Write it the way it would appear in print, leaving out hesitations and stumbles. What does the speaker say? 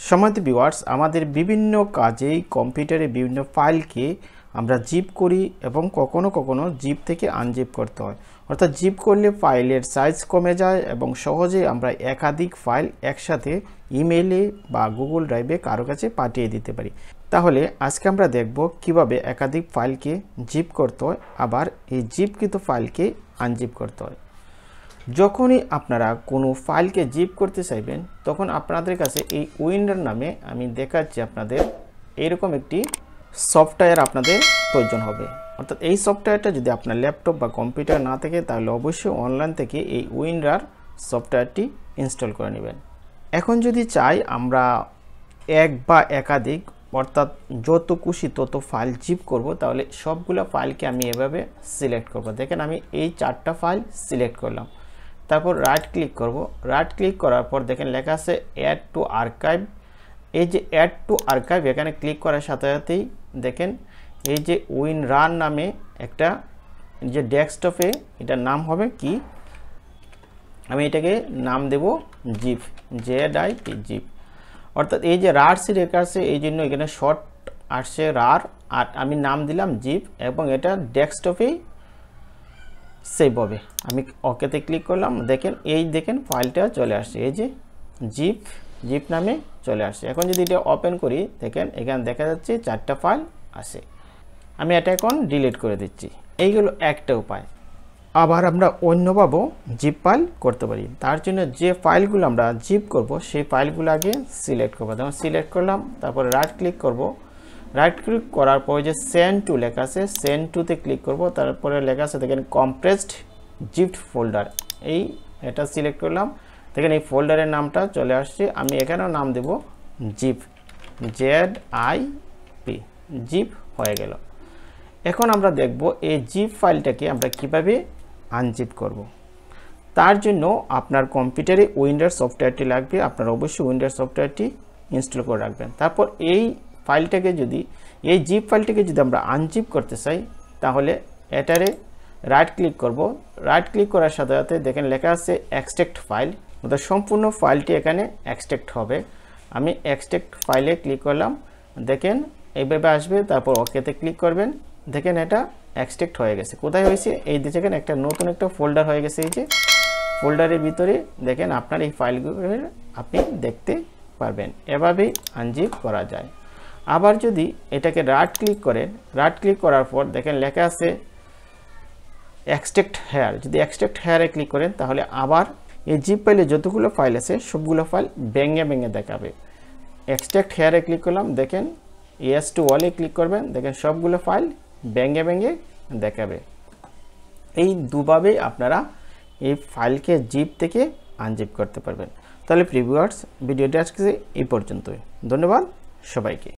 সম্মানিত ভিউয়ার্স, আমাদের বিভিন্ন কাজেই কম্পিউটারে বিভিন্ন ফাইলকে আমরা জিপ করি এবং কখনো কখনো জিপ থেকে আনজিপ করতে হয়। অর্থাৎ জিপ করলে ফাইলের সাইজ কমে যায় এবং সহজে আমরা একাধিক ফাইল একসাথে ইমেইলে বা গুগল ড্রাইভে কারো কাছে পাঠিয়ে দিতে পারি। তাহলে আজকে আমরা দেখব কিভাবে একাধিক ফাইলকে জিপ করতে হয়, আবার এই জিপকৃত ফাইলকে আনজিপ করতে হয়। যখনই আপনারা কোনো ফাইলকে জিপ করতে চাইবেন তখন আপনাদের কাছে এই উইন্ডার নামে আমি দেখাচ্ছি আপনাদের এরকম একটি সফটওয়্যার আপনাদের প্রয়োজন হবে। অর্থাৎ এই সফটওয়্যারটা যদি আপনার ল্যাপটপ বা কম্পিউটার না থাকে তাহলে অবশ্যই অনলাইন থেকে এই উইন্ডার সফটওয়্যারটি ইনস্টল করে নেবেন। এখন যদি চাই আমরা এক বা একাধিক অর্থাৎ যত খুশি তত ফাইল জিপ করব, তাহলে সবগুলো ফাইলকে আমি এভাবে সিলেক্ট করব। দেখেন আমি এই 4টা ফাইল সিলেক্ট করলাম, তারপর রাইট ক্লিক করব। রাইট ক্লিক করার পর দেখেন লেখা আছে অ্যাড টু আর্কাইভ। এই যে অ্যাড টু আর্কাইভ এখানে ক্লিক করার সাথে সাথেই দেখেন এই যে উইনরান নামে একটা যে ডেস্কটপে এটার নাম হবে কি, আমি এটাকে নাম দেব জিপ, ZIP জিপ। অর্থাৎ এই যে রার সি রেখা আছে এই জন্য এখানে শর্ট আসছে রার, আর আমি নাম দিলাম জিপ এবং এটা ডেস্কটপেই সেভ হবে। আমি ওকেতে ক্লিক করলাম, দেখেন ফাইলটা চলে আসছে, এই যে জিপ নামে চলে আসছে। এখন যদি এটা ওপেন করি দেখেন এখানে দেখা যাচ্ছে 4টা ফাইল আছে। আমি এটা এখন ডিলিট করে দিচ্ছি। এইগুলো একটা উপায়। আবার আমরা অন্যভাবেও জিপ ফাইল করতে পারি। তার জন্য যে ফাইলগুলো আমরা জিপ করব সেই ফাইলগুলো আগে সিলেক্ট করবো। যেমন সিলেক্ট করলাম, তারপরে রাইট ক্লিক করব। রাইট ক্লিক করার পরে যে সেন্ড টু লেখা আছে সেন্ড টুতে ক্লিক করব। তারপরে লেখা আছে দেখেন কম্প্রেসড জিপ ফোল্ডার, এটা সিলেক্ট করলাম। দেখেন এই ফোল্ডারের নামটা চলে আসছে। আমি এখানেও নাম দেব জিপ, ZIP জিপ হয়ে গেল। এখন আমরা দেখব এই জিপ ফাইলটাকে আমরা কিভাবে আনজিপ করব। তার জন্য আপনার কম্পিউটারে উইন্ডোজ সফটওয়্যারটি লাগবে। আপনার অবশ্যই উইন্ডোজ সফটওয়্যারটি ইনস্টল করে রাখবেন। তারপর এই জিপ ফাইলটাকে যদি আমরা আনজিপ করতে চাই তাহলে এটারে রাইট ক্লিক করব। রাইট ক্লিক করার সাথে সাথে দেখেন লেখা আছে এক্সট্রাক্ট ফাইল, অর্থাৎ সম্পূর্ণ ফাইলটি এখানে এক্সট্রাক্ট হবে। আমি এক্সট্রাক্ট ফাইলে ক্লিক করলাম, দেখেন এইভাবে আসবে। তারপর ওকেতে ক্লিক করবেন, দেখেন এটা এক্সট্রাক্ট হয়ে গেছে। কোথায় হয়েছে? এই দেখেন একটা নতুন একটা ফোল্ডার হয়ে গেছে। এই যে ফোল্ডারের ভিতরে দেখেন আপনার এই ফাইলগুলো আপনি দেখতে পারবেন। এভাবেই আনজিপ করা যায়। আবার যদি এটাকে রাইট ক্লিক করেন, রাইট ক্লিক করার পর দেখেন লেখা আছে এক্সট্রাক্ট হেয়ার। যদি এক্সট্রাক্ট হেয়ারে ক্লিক করেন তাহলে আবার এই জিপ ফাইলে যতগুলো ফাইল আছে সবগুলো ফাইল ভেঙে দেখাবে। এক্সট্রাক্ট হেয়ারে ক্লিক করলাম, দেখেন ইয়েস টু অলে ক্লিক করবেন, দেখেন সবগুলো ফাইল ভেঙে দেখাবে। এই দুভাবে আপনারা এই ফাইলকে জিপ থেকে আনজিপ করতে পারবেন। তাহলে প্রিভিউয়ার্স, ভিডিওটি আজকে এই পর্যন্তই। ধন্যবাদ সবাইকে।